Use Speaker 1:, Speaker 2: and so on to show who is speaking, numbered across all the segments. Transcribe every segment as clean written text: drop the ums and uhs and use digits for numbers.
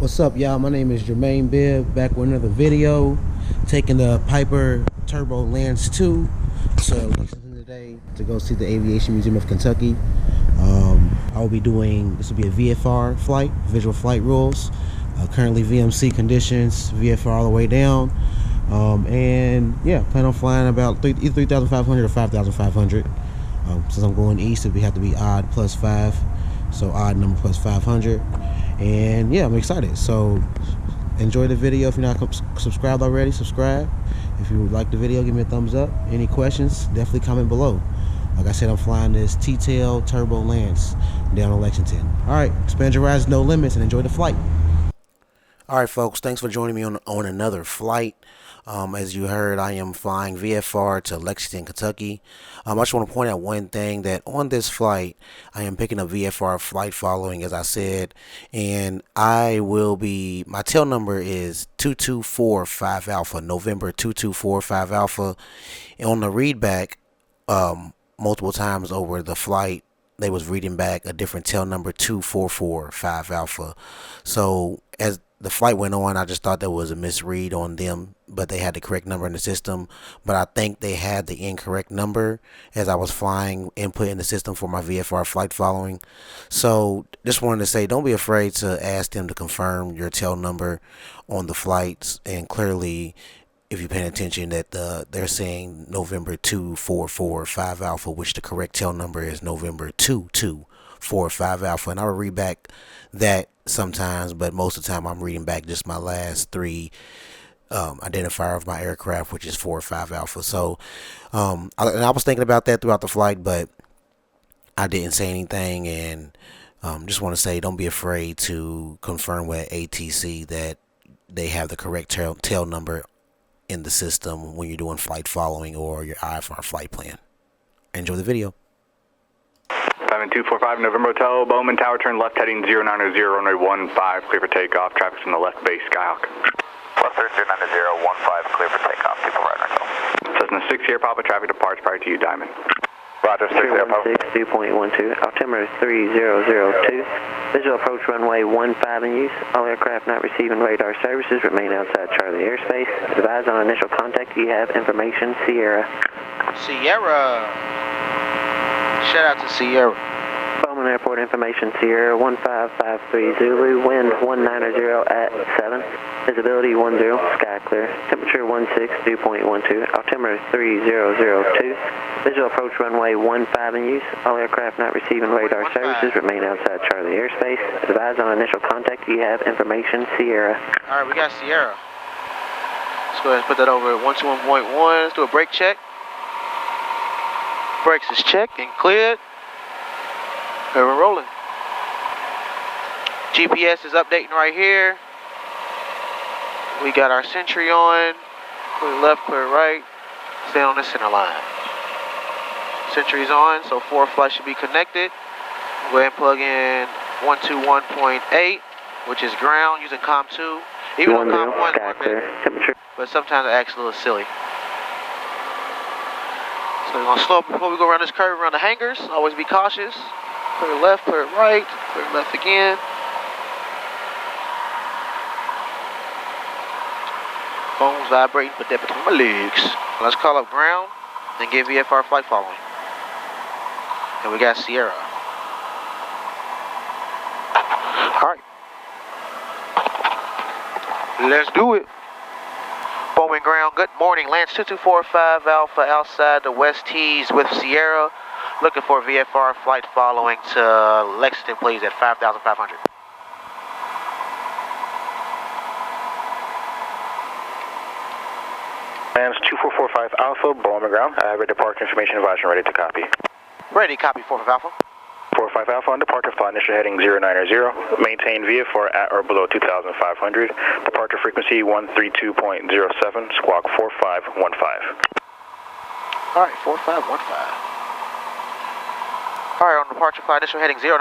Speaker 1: What's up, y'all? My name is Jermaine Bibb, back with another video, taking the Piper Turbo Lance 2 to Lexington today to go see the Aviation Museum of Kentucky. I will be doing, this will be a VFR flight, visual flight rules, currently VMC conditions, VFR all the way down, and yeah, plan on flying about either 3,500 or 5,500. Since I'm going east, it would have to be odd plus 5, so odd number plus 500. And yeah, I'm excited. So enjoy the video. If you're not subscribed already, subscribe. If you like the video, give me a thumbs up. Any questions, definitely comment below. Like I said, I'm flying this T-tail Turbo Lance down in Lexington. All right, expand your horizons, no limits, and enjoy the flight. All right, folks, thanks for joining me on another flight. As you heard, I am flying VFR to Lexington, Kentucky. I just want to point out one thing, that on this flight, I am picking up VFR flight following, as I said, and I will be, my tail number is 2245 Alpha, November 2245 Alpha. And on the readback, multiple times over the flight, they was reading back a different tail number, 2445 Alpha. So as the flight went on, I just thought there was a misread on them, but they had the correct number in the system. But I think they had the incorrect number as I was flying input in the system for my VFR flight following. So just wanted to say, don't be afraid to ask them to confirm your tail number on the flights. And clearly, if you're paying attention, that they're saying November 2445 Alpha, which the correct tail number is November 2245 Alpha. And I will read back that sometimes, but most of the time I'm reading back just my last three identifier of my aircraft, which is 45 Alpha. So I was thinking about that throughout the flight, but I didn't say anything. And just want to say, don't be afraid to confirm with ATC that they have the correct tail number in the system when you're doing flight following or your IFR flight plan. Enjoy the video.
Speaker 2: 7245 November Hotel, Bowman Tower, turn left heading 090, runway 15, clear for takeoff, traffic from the left base, Skyhawk.
Speaker 3: Left 090, 15, clear for takeoff, people right now.
Speaker 2: Cessna 6 Sierra Papa, traffic departs prior to you, Diamond.
Speaker 3: Roger, 6 Sierra Papa.
Speaker 4: 2.12, altimeter 3002, visual approach runway 15 in use, all aircraft not receiving radar services remain outside Charlie airspace. Advise on initial contact, you have information, Sierra.
Speaker 5: Sierra. Shout out to Sierra.
Speaker 4: Bowman Airport information, Sierra 1553 Zulu, wind 190 at 7, visibility 10, sky clear, temperature 16, dew point 12, altimeter 3002, visual approach runway 15 in use, all aircraft not receiving radar services remain outside Charlie airspace. Advise on initial contact, you have information, Sierra.
Speaker 5: Alright, we got Sierra. Let's go ahead and put that over at 121.1. Let's do a brake check. Brakes is checked and cleared. And we're rolling. GPS is updating right here. We got our Sentry on. Clear left, clear right. Stay on the center line. Sentry's on, so 4 flights should be connected. Go ahead and plug in 121.8, which is ground, using COM 2. Even on COM 1, but sometimes it acts a little silly. So we're going to slow up before we go around this curve, around the hangars. Always be cautious. Clear left, clear right, clear left again. Phone's vibrating, put that between my legs. Let's call up ground and get VFR flight following. And we got Sierra. Alright. Let's do it. Bowman ground, good morning. Lance 2245 Alpha outside the West Tees with Sierra. Looking for VFR flight following to Lexington, please, at 5,500.
Speaker 3: Lance 2445 Alpha, Bowman ground. I have your departure information advisor ready to copy.
Speaker 5: Ready, copy 45 Alpha.
Speaker 3: 45 Alpha on departure flight, initial heading 090. Maintain VFR at or below 2,500. Departure frequency 132.07, squawk 4515.
Speaker 5: Alright, 4515. Alright, on departure flight, initial heading 090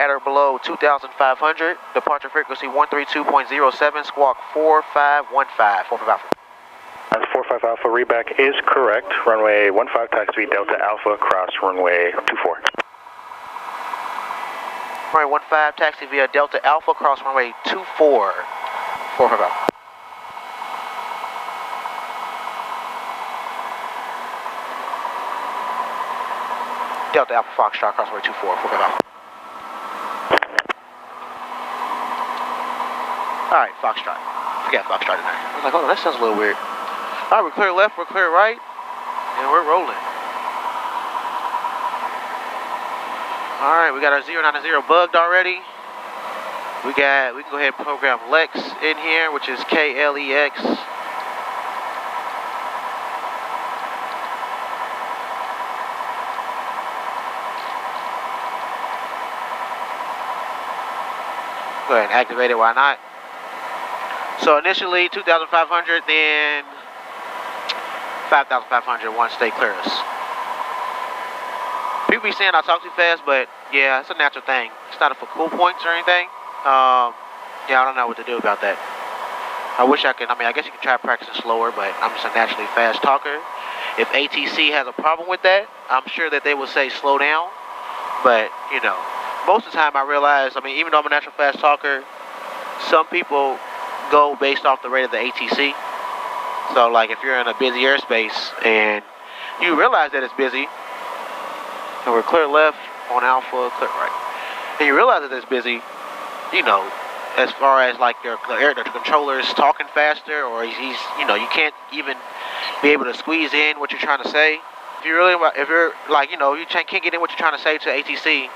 Speaker 5: at or below 2,500. Departure frequency 132.07, squawk 4515. 45 Alpha.
Speaker 3: That's 45 Alpha, readback is correct. Runway 15, taxi Delta Alpha, cross runway 24.
Speaker 5: Runway 15, taxi via Delta Alpha, cross runway 24. 455 Alpha. Delta Alpha Foxtrot, cross runway 24, 455 Alpha. Alright, Foxtrot. Forget Foxtrot in there. I was like, hold on, that sounds a little weird. Alright, we're clear left, we're clear right, and we're rolling. Alright, we got our 090 bugged already. We can go ahead and program Lex in here, which is KLEX. Go ahead and activate it, why not? So initially 2,500, then 5,500 once they clear us. People be saying I talk too fast, but yeah, it's a natural thing. It's not for cool points or anything. Yeah, I don't know what to do about that. I wish I could, I guess you can try practicing slower, but I'm just a naturally fast talker. If ATC has a problem with that, I'm sure that they will say slow down. But, you know, most of the time I realize, even though I'm a natural fast talker, some people go based off the rate of the ATC. So, like, if you're in a busy airspace and you realize that it's busy, and we're clear left on Alpha, clear right, and you realize that it's busy, you know, as far as like the controller is talking faster, or he's, you know, you can't even be able to squeeze in what you're trying to say. If you're like, you know, you can't get in what you're trying to say to ATC,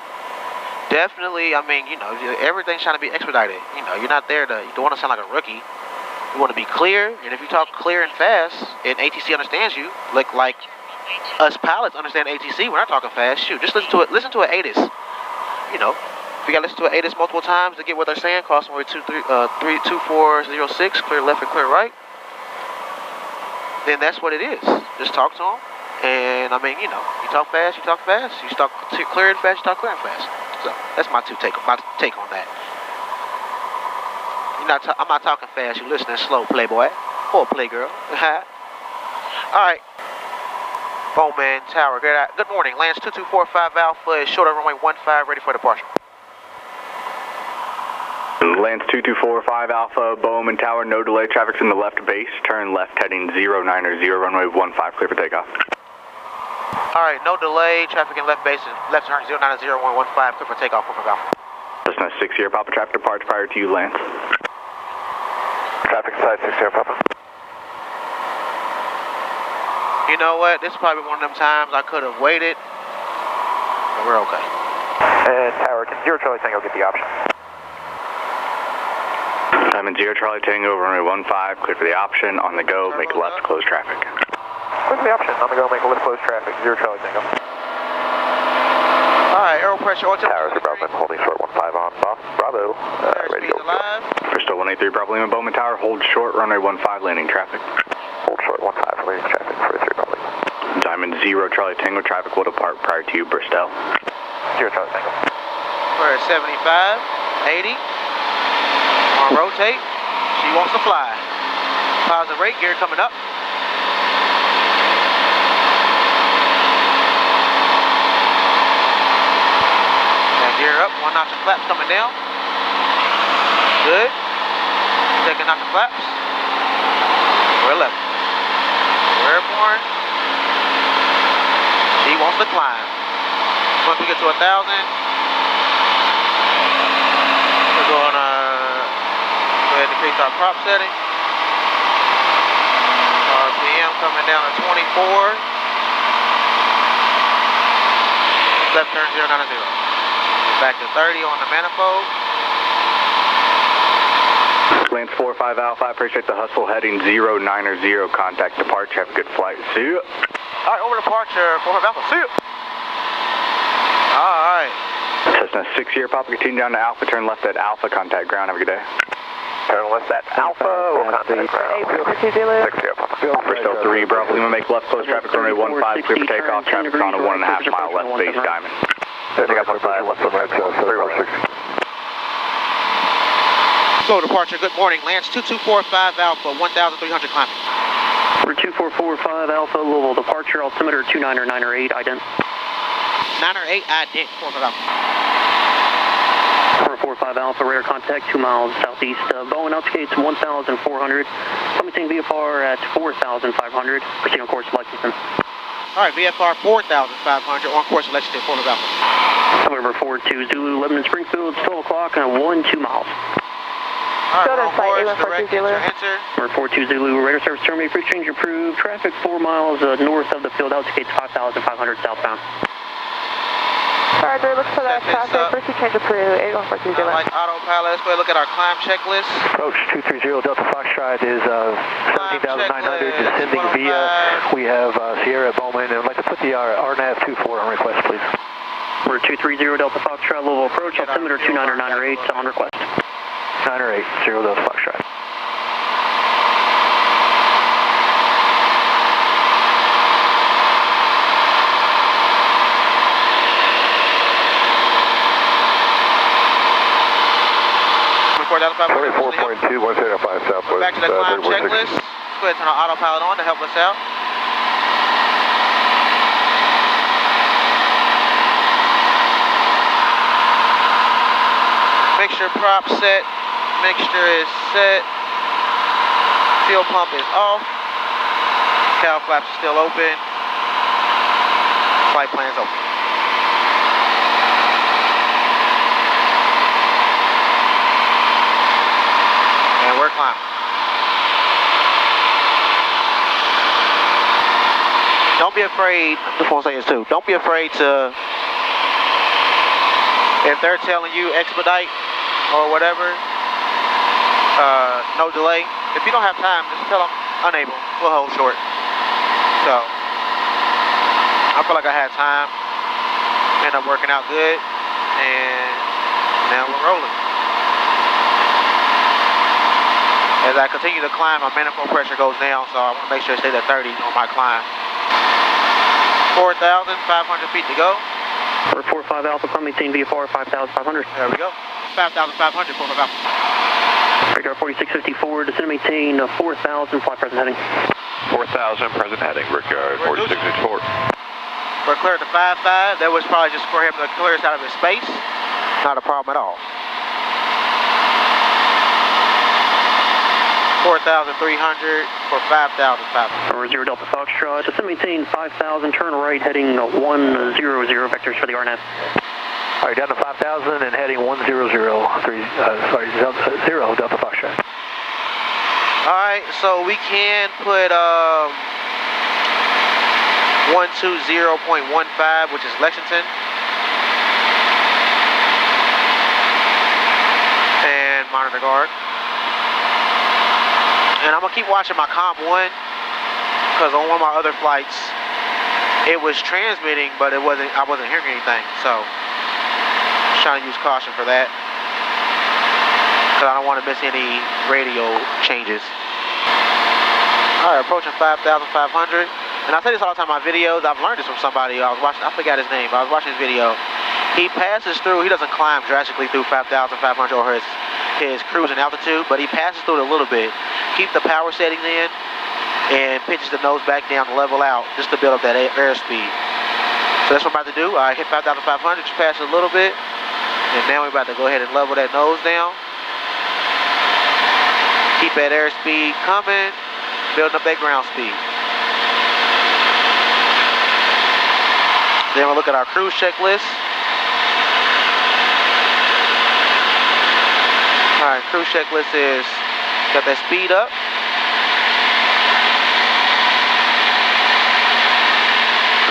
Speaker 5: definitely, you know, everything's trying to be expedited. You know, you're not there to, you don't want to sound like a rookie. You want to be clear, and if you talk clear and fast, and ATC understands you, like us pilots understand ATC when I'm talking fast, shoot, just listen to an ATIS. You know, if you got to listen to an ATIS multiple times to get what they're saying, cross runway 2406, clear left and clear right, then that's what it is. Just talk to them, and you know, you talk fast, you talk fast. You talk clear and fast, you talk clear and fast. So that's my take on that. I'm not talking fast, you're listening slow, playboy, or playgirl. Alright. Bowman Tower, good morning. Lance 2245 Alpha is short of runway 15, ready for departure.
Speaker 2: Lance 2245 Alpha, Bowman Tower, no delay, traffic's in the left base, turn left heading 090, runway 15, clear for takeoff.
Speaker 5: Alright, no delay, traffic in left base, left turn 090, runway 15, clear for takeoff, 4 Alpha.
Speaker 2: Cessna 60 Papa, traffic departs prior to you, Lance.
Speaker 3: Traffic side 60 Papa.
Speaker 5: You know what, this is probably one of them times I could have waited, but we're okay.
Speaker 3: And Tower, can 0 Charlie Tango get the option?
Speaker 2: I'm in 0 Charlie Tango, runway 15, clear for the option, on the go, make left, close traffic.
Speaker 3: What's the option? On the go, make left, close traffic, 0 Charlie Tango.
Speaker 5: Alright, aero pressure,
Speaker 3: Tower, Bravo, holding short 15 on off, Bravo, radio.
Speaker 2: Crystal 183 Bravo Lima, Bowman Tower, hold short, runway 15, landing traffic.
Speaker 3: Hold short 15, landing traffic, 43 Bravo Lima.
Speaker 2: Diamond 0 Charlie Tango, traffic will depart prior to you, Bristol.
Speaker 3: 0 Charlie Tango.
Speaker 5: We're at 75, 80. On rotate, she wants to fly. Positive rate, gear coming up. Gear up, 1 notch of flaps coming down. Good. Second notch of flaps. We're 11. We're airborne. She wants to climb. Once we get to 1,000, we're going to go ahead and decrease our prop setting. RPM coming down to 24. Left turn 090. Back to 30 on the manifold.
Speaker 2: Lance 45 Alpha, I appreciate the hustle, heading 090, contact departure, have a good flight, see ya.
Speaker 5: Alright, over departure, 45 Alpha, see ya. Alright.
Speaker 2: Cessna 6 Papa, continue down to Alpha, turn left at Alpha, contact ground, have a good day.
Speaker 3: Turn left at Alpha, we'll contact ground. 6 Papa.
Speaker 2: Bristol 3 Bravo Lima, make left close traffic, runway 15, clear for takeoff, traffic's on a 1.5 mile left base, Diamond.
Speaker 5: Go departure, good morning. Lance 2245 Alpha, 1,300 climbing.
Speaker 6: For 2445 Alpha, Louisville departure, altimeter 299 or 8, ident.
Speaker 5: 9 or 8, ident, 45 Alpha.
Speaker 6: 445 Alpha, radar contact 2 miles southeast. Bowman outskates 1,400. Maintain VFR at 4,500. Proceed on course to Lexington.
Speaker 5: All right, VFR 4,500 on course to Lexington, 4 Alpha.
Speaker 6: November 42 Zulu, 11 in Springfield, 12 o'clock, and 12 miles.
Speaker 5: All right, on course, direct enter.
Speaker 6: Number 42 Zulu, radar service terminate, free change approved. Traffic 4 miles north of the field, outskates 5,500 southbound.
Speaker 7: Roger, look for that traffic, free change approved, 814 Zulu.
Speaker 5: Like autopilot, let's go ahead and look at our climb checklist.
Speaker 3: Approach 230 Delta Foxtrot is 17,900, descending via. We have Sierra Bowman, and I'd like to put the RNAV 24 on request, please.
Speaker 6: We're 230 Delta Foxtrot, Louisville approach, altimeter 29908 on request.
Speaker 3: 908, 0 Delta Foxtrot.
Speaker 5: Report down to
Speaker 3: 44.2, 175 Southwest.
Speaker 5: Back to the climb checklist. Let's go ahead and turn our autopilot on to help us out. Mixture prop set. Mixture is set. Fuel pump is off. Cowl flaps are still open. Flight plan's open. And we're climbing. Don't be afraid, I just want to say this too, don't be afraid to, if they're telling you expedite or whatever, no delay, if you don't have time, just tell them unable, we'll hold short. So, I feel like I had time, ended up working out good, and now we're rolling. As I continue to climb, my manifold pressure goes down, so I want to make sure it stays at 30 on my climb. 4,500 feet to go.
Speaker 6: We're 45 Alpha, climb maintain VFR 5,500.
Speaker 5: There we go. 5,500, 4 Alpha.
Speaker 6: Radar 4654, descend maintain 4,000, fly present heading.
Speaker 3: 4,000, present heading, Brickyard 4664.
Speaker 5: We're clear to 5,500. That was probably just for him to clear us out of his space. Not a problem at all. 4,300 for 5,500.
Speaker 6: Over 0 Delta Foxtrot, descend maintain 5,000, turn right heading 100, vectors for the RNAV.
Speaker 3: All right, down to 5,000 and heading 100, 0 Delta Foxtrot.
Speaker 5: All right, so we can put 120.15, which is Lexington. And monitor guard. And I'm gonna keep watching my Comm 1, because on one of my other flights, it was transmitting, but I wasn't hearing anything. So, just trying to use caution for that, because I don't want to miss any radio changes. All right, approaching 5,500. And I say this all the time in my videos. I've learned this from somebody. I forgot his name, but I was watching his video. He passes through. He doesn't climb drastically through 5,500 or his cruising altitude, but he passes through it a little bit. Keep the power settings in and pitches the nose back down to level out just to build up that airspeed. So that's what I'm about to do. I hit 5,500, just pass it a little bit, and now we're about to go ahead and level that nose down. Keep that airspeed coming, building up that ground speed. Then we'll look at our cruise checklist. All right, cruise checklist is got that speed up.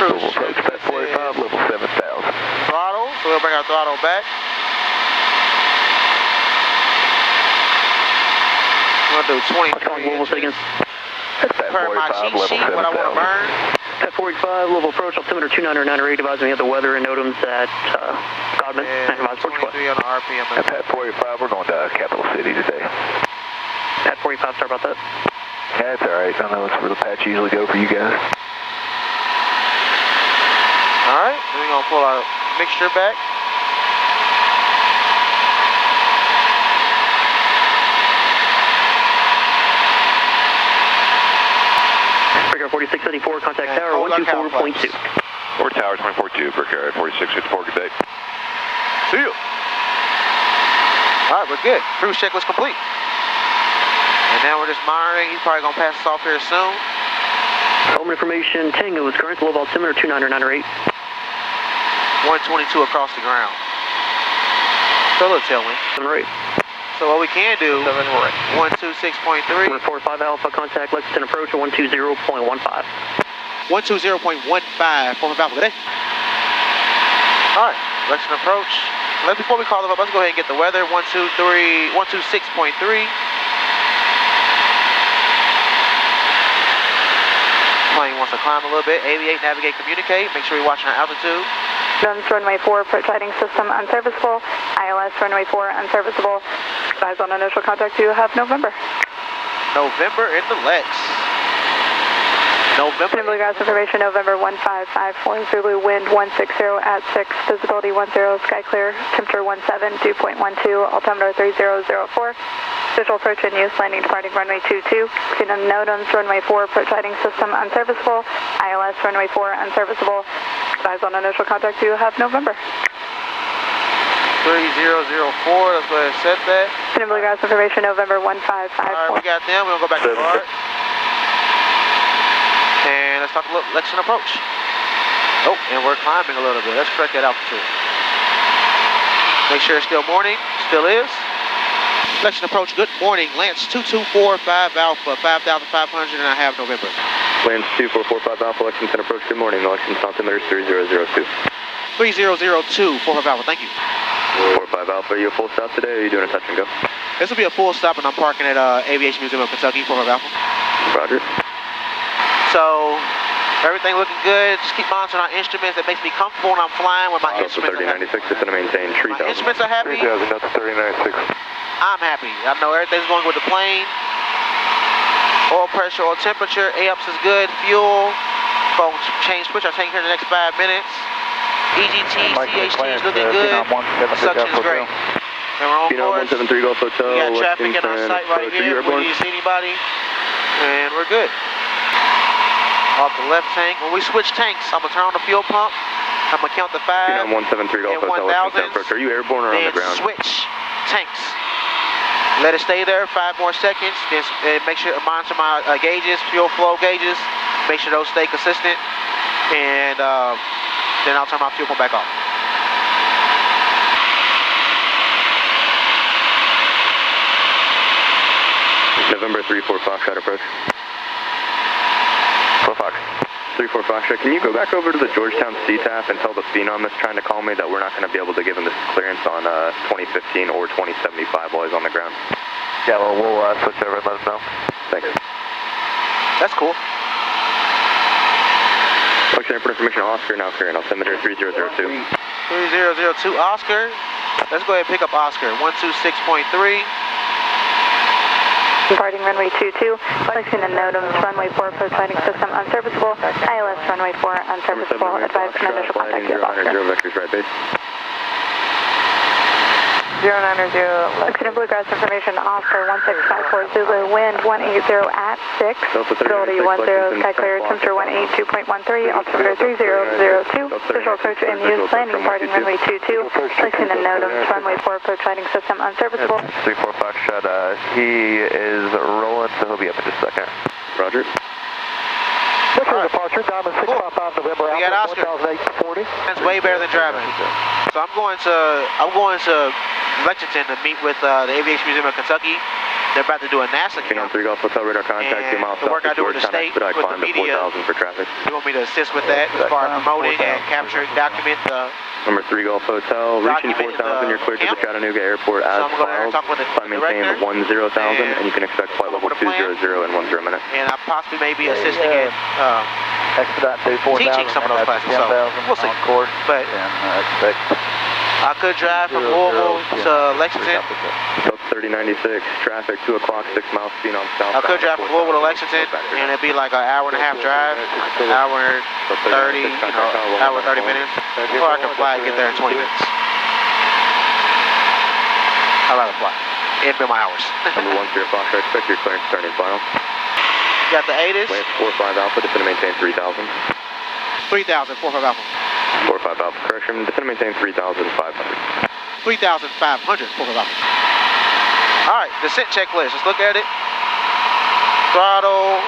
Speaker 5: Cruise checklist 45, level 7,000. Throttle, so we'll bring our throttle back. We'll do 23 inches. Per my cheat sheet, what I want to burn.
Speaker 6: At 45, level approach, altimeter 29908, advising me of the weather and NOTAMs at Godman.
Speaker 5: And 23 on the RPM.
Speaker 3: At Pat 45, we're going to Capital City today.
Speaker 6: At 45, sorry about that.
Speaker 3: Yeah, it's alright. I know it's where the patch usually go for you guys.
Speaker 5: Alright, then we're going to pull our mixture back.
Speaker 6: Brickyard 4674, contact tower 124.2.
Speaker 3: 4 tower 24.2, Brickyard 4664, good day.
Speaker 5: See you. All right, we're good. Cruise check was complete. And now we're just monitoring. He's probably gonna pass us off here soon.
Speaker 6: Home information, Tango is current, low altimeter 29908.
Speaker 5: 122 across the ground. So a little tailwind.
Speaker 6: Right.
Speaker 5: So what we can do, 126.3.
Speaker 6: 45 Alpha, contact Lexington approach at 120.15.
Speaker 5: 120.15, former Alpha, good day. All right, Lexington approach. Before we call them up, let's go ahead and get the weather. 126.3. Plane wants to climb a little bit. Aviate, navigate, communicate. Make sure you're watching our altitude.
Speaker 7: Guns runway 4, approach lighting system unserviceable. ILS runway 4 unserviceable. Eyes on initial contact, you have November.
Speaker 5: November in the Lex. November.
Speaker 7: Blue gas information, November 1554, Zulu, wind 160 at 6, visibility 10, sky clear, temperature 17, 2.12, altimeter 3004. Visual approach in use, landing departing runway 22. Xenon NOTAMs, runway 4, approach lighting system unserviceable. ILS runway 4 unserviceable. Eyes on initial contact, you have November.
Speaker 5: 3004, let's go ahead and set that.
Speaker 7: Blue gas information, November 1554.
Speaker 5: All right, we got them. We're going to go back to the guard. And let's talk a little Lexington approach. Oh, and we're climbing a little bit. Let's correct that altitude. Make sure it's still morning. Still is. Lexington approach, good morning. Lance 2245 Alpha, 5,500, and I have November.
Speaker 3: Lance 2445 Alpha, Lexington approach, good morning. Lexington altimeter is 3002.
Speaker 5: 3002, 45 Alpha, thank you.
Speaker 3: 45 Alpha, are you a full stop today, or are you doing a touch and go?
Speaker 5: This will be a full stop, and I'm parking at Aviation Museum of Kentucky, 45 Alpha.
Speaker 3: Roger.
Speaker 5: So, everything looking good. Just keep monitoring our instruments. It makes me comfortable when I'm flying with my instruments.
Speaker 3: 3096, just going to maintain 3,000.
Speaker 5: My instruments are happy.
Speaker 3: 3,000, that's 3096.
Speaker 5: I'm happy. I know everything's going with the plane. Oil pressure, oil temperature, AUPS is good. Fuel, phone change switch. I'll take here in the next 5 minutes. EGT, CHT is looking good. Suction is great. And we're on course.
Speaker 3: 173 Golf Hotel.
Speaker 5: We got traffic in our sight right here. We didn't see anybody. And we're good. Off the left tank. When we switch tanks, I'm going to turn on the fuel pump. I'm going to count the 5.
Speaker 3: 173 Golf Hotel. Are you airborne or on the ground?
Speaker 5: Switch tanks. Let it stay there 5 more seconds. Then make sure monitor my gauges, fuel flow gauges. Make sure those stay consistent. And then I'll turn my fuel pump back off.
Speaker 3: November 34 Foxtrot approach. 34 Foxtrot, can you go back over to the Georgetown CTAF and tell the Phenom that's trying to call me that we're not going to be able to give him this clearance on 2015 or 2075 while he's on the ground? Yeah, well, we'll switch over and let him know. Thanks.
Speaker 5: That's cool.
Speaker 3: Function airport information, Oscar now clearing. I'll send it here 3002.
Speaker 5: 3002 Oscar. Let's go ahead and pick up Oscar. 126.3.
Speaker 7: Departing runway 22, Lexington NOTAMs, runway 4, approach lighting system unserviceable. ILS runway 4 unserviceable. Advise an initial contact with Oscar.
Speaker 3: Vectors right base.
Speaker 7: 090. Lexington Blue Grass information, Oscar 1654 Zulu, wind 180 at 6, visibility 10, sky clear, temperature 182.13, altimeter 3002, visual approach in use, landing departing runway 22, Lexington NOTAMs, runway 4, approach lighting system unserviceable.
Speaker 3: 34 Foxtrot, he is rolling, so he'll be up in just a second. Roger.
Speaker 5: Right. Departure, Diamond 655 November, we got Oscar. 1840. That's way better than driving. So I'm going to Lexington to meet with the Aviation Museum of Kentucky. They're about to do a NASA camp.
Speaker 3: 3 Golf Hotel radar contact, 2 miles
Speaker 5: the work I do with the state, with the media,
Speaker 3: for traffic.
Speaker 5: They want me to assist with that as far as promoting and capturing, document the
Speaker 3: Number 3 Golf Hotel, reaching 4,000, you're cleared to the Chattanooga Airport as filed. Flight maintain 10,000, and you can expect flight level 200 in 10 minutes.
Speaker 5: And I possibly may be assisting in teaching some of those classes, so we'll see. But I could drive from Louisville to Lexington.
Speaker 3: 3096, traffic 2 o'clock, 6 miles speed on south.
Speaker 5: I could drive from Louisville to Lexington, and it'd be like an hour and a half drive, hour 30, hour 30 minutes, or I can fly and get there in 20 minutes. I'd rather fly. It'd be my hours.
Speaker 3: Number 1 0 Fox, I expect your clearance starting final.
Speaker 5: You got the ATIS.
Speaker 3: Lance 45 Alpha, just going to maintain 3,000.
Speaker 5: 3,000, 45 Alpha.
Speaker 3: 45 Alpha, correction, just going to maintain 3,500.
Speaker 5: 3,500, 45 Alpha. Alright, descent checklist. Let's look at it. Throttle.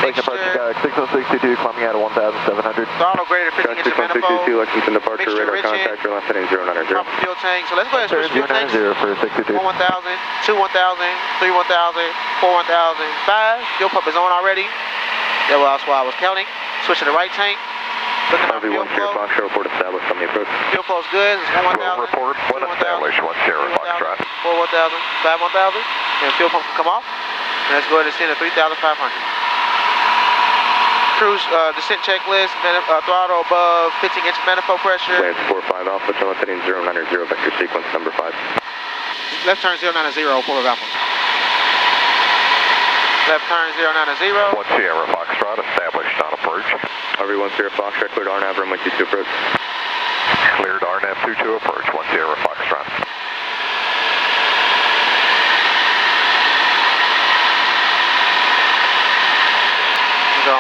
Speaker 3: Lexington approach, 60622, climbing out of 1,700.
Speaker 5: Throttle greater than 15 inch manifold.
Speaker 3: 61622, Lexington departure,
Speaker 5: Mixture
Speaker 3: radar
Speaker 5: rich
Speaker 3: contact, runway heading 090.
Speaker 5: Proper fuel tank. So let's go ahead and switch fuel tanks.
Speaker 3: 090 for 622.
Speaker 5: 1 1000, 2 1000, 3 1000, 4 1000, 5. Fuel pump is on already. That's why I was counting. Switch to the right tank. Looking at fuel flow.
Speaker 3: Foxtrot, report established on the approach.
Speaker 5: Fuel flow is good. It's 1 1000.
Speaker 3: Report, when established, 10 Foxtrot.
Speaker 5: 4 1000, 5 1000. And fuel pump can come off. And let's go ahead and send a 3,500. Cruise descent checklist, throttle above 15 inch manifold pressure.
Speaker 3: Lance 45 Alpha, turn left heading 090, vector sequence number 5.
Speaker 5: Left turn 090, Port of Alpha. Left turn 090.
Speaker 3: 1 Sierra Foxtrot, established on approach. RV 1 Sierra Foxtrot, cleared RNAV, runway 22 approach. Cleared RNAV 22 approach, 1 Sierra Foxtrot.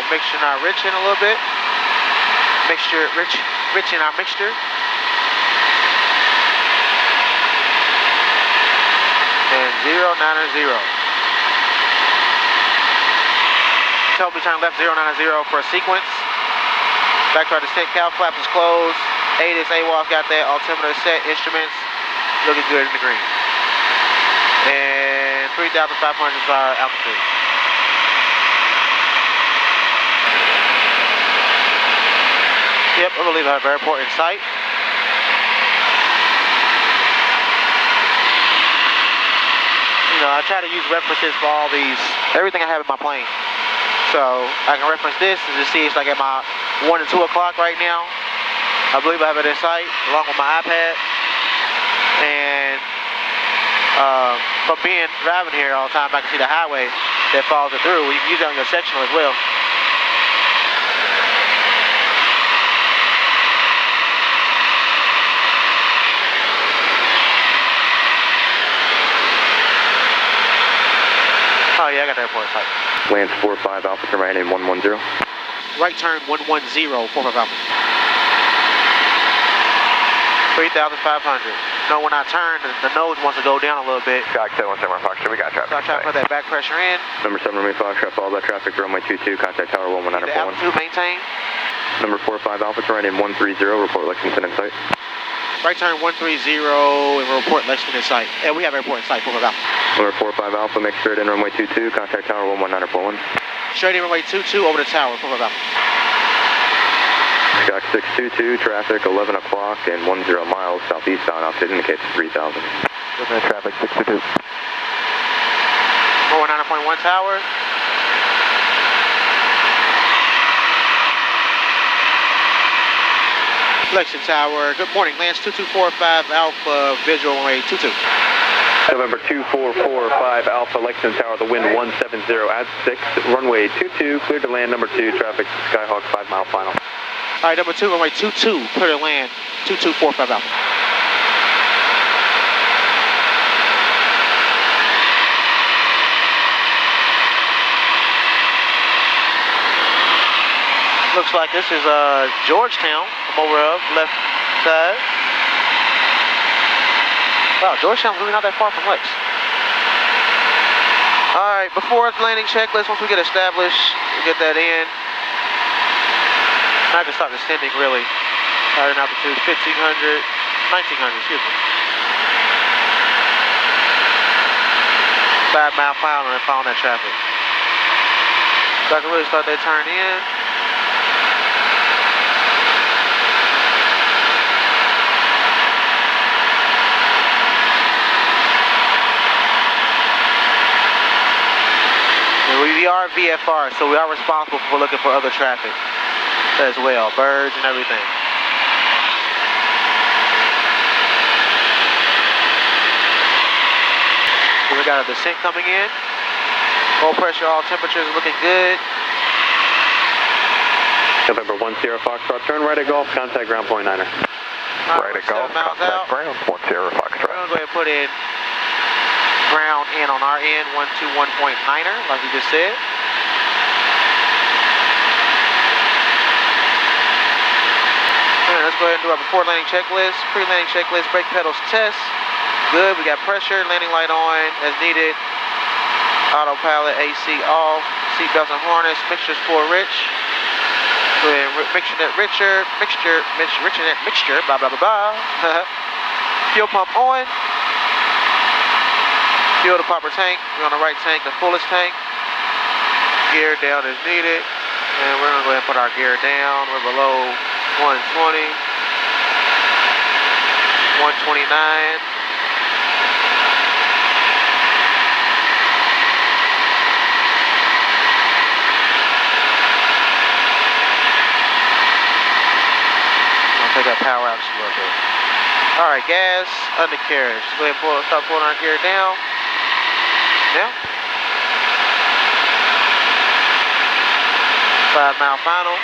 Speaker 5: Mixture not rich in a little bit. Mixture rich in our mixture. And 090. Tell me turn left 090 for a sequence. Back to our descent, cow flaps is closed. ATIS, AWOS got that. Altimeter set, instruments looking good in the green. And 3,500 is our altitude. Yep, I believe I have an airport in sight. You know, I try to use references for all these, everything I have in my plane. So I can reference this and just see it's like at my 1 and 2 o'clock right now. I believe I have it in sight along with my iPad. And from driving here all the time, I can see the highway that follows it through. You can use it on your sectional as well. Oh yeah, I got the airport in sight.
Speaker 3: Lance 45 Alpha, turn right in 110.
Speaker 5: Right turn 110, 45 Alpha. 3,500. No, when I turn, the nose wants to go down a little bit.
Speaker 3: Cox 17 Foxtrot, we got traffic.
Speaker 5: So I try to put that back pressure in.
Speaker 3: Number 7 Romeo Foxtrot, follow that traffic, runway 22, contact tower 119.1.
Speaker 5: The altitude maintain.
Speaker 3: Number 45 Alpha, turn right in 130, report Lexington in sight.
Speaker 5: Right turn 130 and report Lexington in sight. And we have airport in sight, 45 Alpha.
Speaker 3: Number 45 Alpha, make straight in runway 22, contact tower 119.1.
Speaker 5: Straight in runway 22 over the tower, 45 Alpha.
Speaker 3: Cox 622, traffic 11 o'clock and 10 miles southeast bound, altitude indicates 3,000. Looking at traffic 622.
Speaker 5: 490.1 tower. Lexington Tower, good morning, Lance 2245 Alpha, visual runway 22.
Speaker 3: November 2445 Alpha, Lexington Tower, the wind 170 at 6, runway 22, cleared to land, number 2, traffic Skyhawk 5 mile final.
Speaker 5: All right, number 2, runway 22, clear to land, 2245 Alpha. Looks like this is Georgetown, from over up, left side. Wow, Georgetown's really not that far from Lex. Alright, before landing checklist, once we get established, we get that in. I can start descending really. Higher in altitude, 1,500, 1,900, excuse me. 5 mile final and following that traffic. So I can really start that turn in. We are VFR, so we are responsible for looking for other traffic as well, birds and everything. So we got a descent coming in. Oil pressure, all temperatures looking good.
Speaker 3: November 1 Sierra Foxtrot, turn right at Golf, contact ground point 9er.
Speaker 5: Right at Golf, contact
Speaker 3: ground 1 Sierra Foxtrot.
Speaker 5: We're going to go ahead and put in ground in on our end, 121.9er, like we just said. And let's go ahead and do our before landing checklist, pre-landing checklist, brake pedals test. Good, we got pressure, landing light on as needed. Autopilot, AC off, seatbelts and harness, mixtures for Rich. Go ahead, mixture net Richard, mixture net mixture, blah blah blah blah. Fuel pump on. Fuel the proper tank. We're on the right tank, the fullest tank. Gear down as needed. And we're gonna go ahead and put our gear down. We're below 120, 129. Take that power out just a little bit. All right, gas, undercarriage. Go ahead and start pulling our gear down. Now. 5 mile final.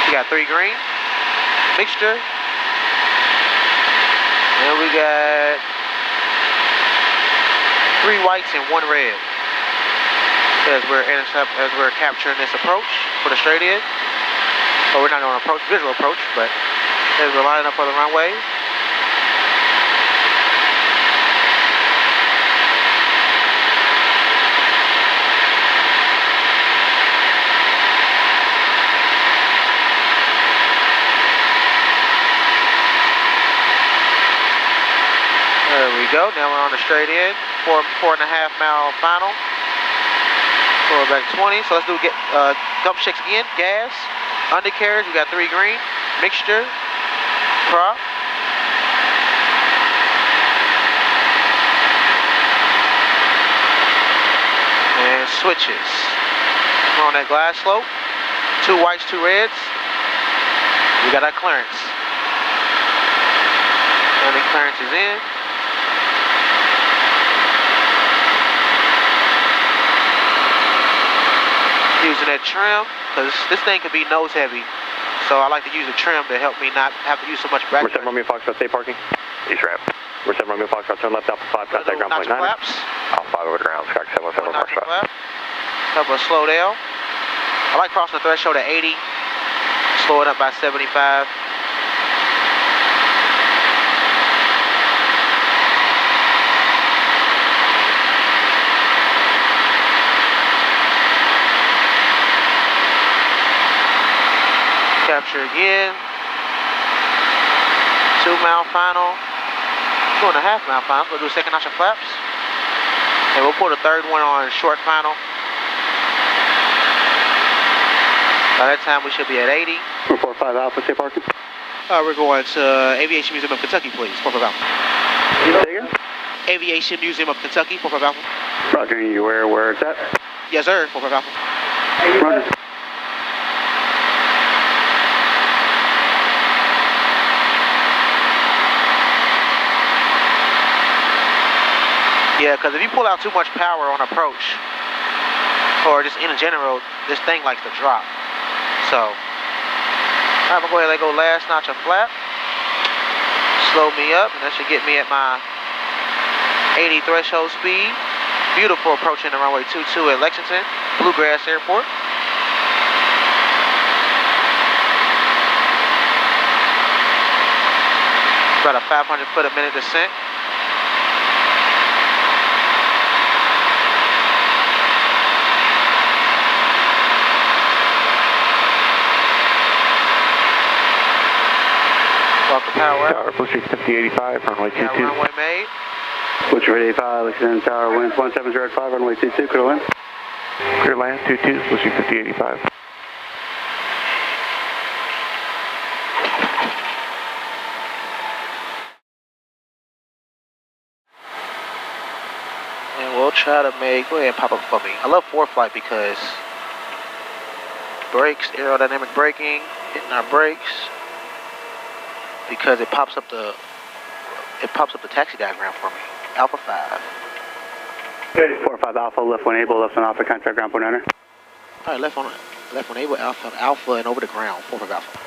Speaker 5: We got 3 green. Mixture. And we got 3 whites and 1 red. As we're capturing this approach for the straight in. But we're not doing an visual approach, but as we're lining up for the runway. There we go. Now we're on the straight in. 4.5 mile final. We're back 20, so let's do dump shakes again. Gas, undercarriage, we got 3 green, mixture, prop. And switches. We're on that glass slope. 2 whites, 2 reds. We got our clearance. And the clearance is in. Using that trim, because this thing could be nose heavy. So I like to use a trim to help me not have to use so much back.
Speaker 3: We're 7 Romeo Foxtrot, stay parking. East ramp. We're 7 Romeo Foxtrot, turn left Alpha 5, contact ground point 9.
Speaker 5: Flaps.
Speaker 3: Alpha 5 over the ground, Sky 707 Foxtrot.
Speaker 5: Couple of slow down. I like crossing the threshold at 80. Slow it up by 75. Capture again. 2 mile final. 2.5 mile final. We'll do second notch of flaps. And we'll put a third one on short final. By that time we should be at 80.
Speaker 3: 445 Alpha, stay parking.
Speaker 5: We're going to Aviation Museum of Kentucky, please. 45 Alpha. Aviation Museum of Kentucky, 45 Alpha.
Speaker 3: Roger, you where it's at?
Speaker 5: Yes, sir, 45 Alpha.
Speaker 3: Roger.
Speaker 5: Yeah, because if you pull out too much power on approach, or just in general, this thing likes to drop. So, I'm going to go ahead and let go last notch of flap. Slow me up, and that should get me at my 80 threshold speed. Beautiful approaching the runway 22 at Lexington, Bluegrass Airport. About a 500 foot a minute descent. Off the power.
Speaker 3: Tower, push 5085, runway 22.
Speaker 5: Yeah, runway made.
Speaker 3: Push 85, Lexington Tower, winds 17085, runway 22, clear land. Clear land, 22, pushing 5085.
Speaker 5: And we'll try to make, go ahead and pop up for me. I love ForeFlight because brakes, aerodynamic braking, hitting our brakes. Because it pops up the taxi diagram for me. Alpha 5.
Speaker 3: 45 Alpha, left 1 able, left 1 Alpha, contact ground point owner.
Speaker 5: All right, left one able, Alpha, and over the ground, 45 Alpha.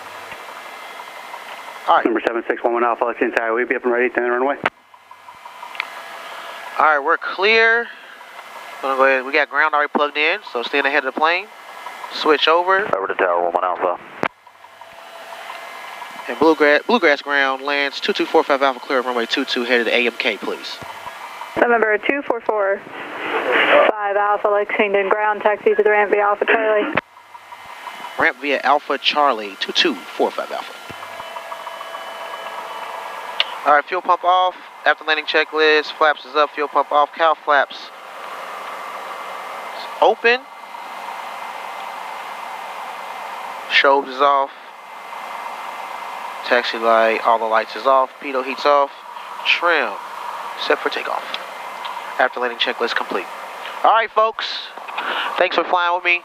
Speaker 5: All right.
Speaker 3: Number 7611 Alpha, Lexington Tower, we'll be up and ready, 10 runway.
Speaker 5: All right, we're clear. Gonna go ahead. We got ground already plugged in, so staying ahead of the plane. Switch over.
Speaker 3: Over to Tower 11 Alpha.
Speaker 5: And Bluegrass ground, lands 2245 Alpha clear, runway 22, headed to AMK, please.
Speaker 7: Number 2445 Alpha Lexington, ground taxi to the ramp via Alpha Charlie.
Speaker 5: Ramp via Alpha Charlie, 2245 Alpha. All right, fuel pump off. After landing checklist, flaps is up, fuel pump off, cow flaps is open. Strobes is off. Taxi light, all the lights is off. Pitot heat's off. Trim set for takeoff. After landing checklist complete. All right, folks. Thanks for flying with me.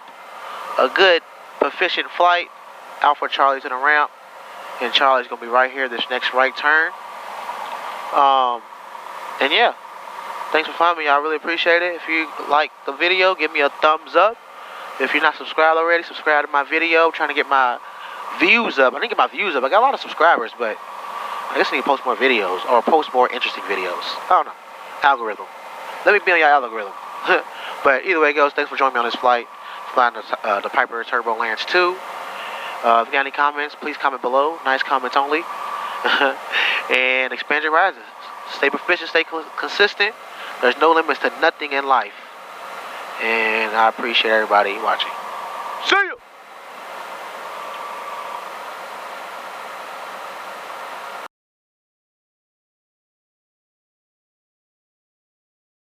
Speaker 5: A good, proficient flight. Alpha Charlie's in the ramp, and Charlie's gonna be right here this next right turn. And yeah, thanks for flying me. I really appreciate it. If you like the video, give me a thumbs up. If you're not subscribed already, subscribe to my video. I'm trying to get my views up. I didn't get my views up. I got a lot of subscribers, but I guess I need to post more videos or post more interesting videos. I don't know. Algorithm. Let me be on your algorithm. But either way it goes, thanks for joining me on this flight. Flying the Piper Turbo Lance 2. If you got any comments, please comment below. Nice comments only. And expand your horizons. Stay proficient, stay consistent. There's no limits to nothing in life. And I appreciate everybody watching. See ya!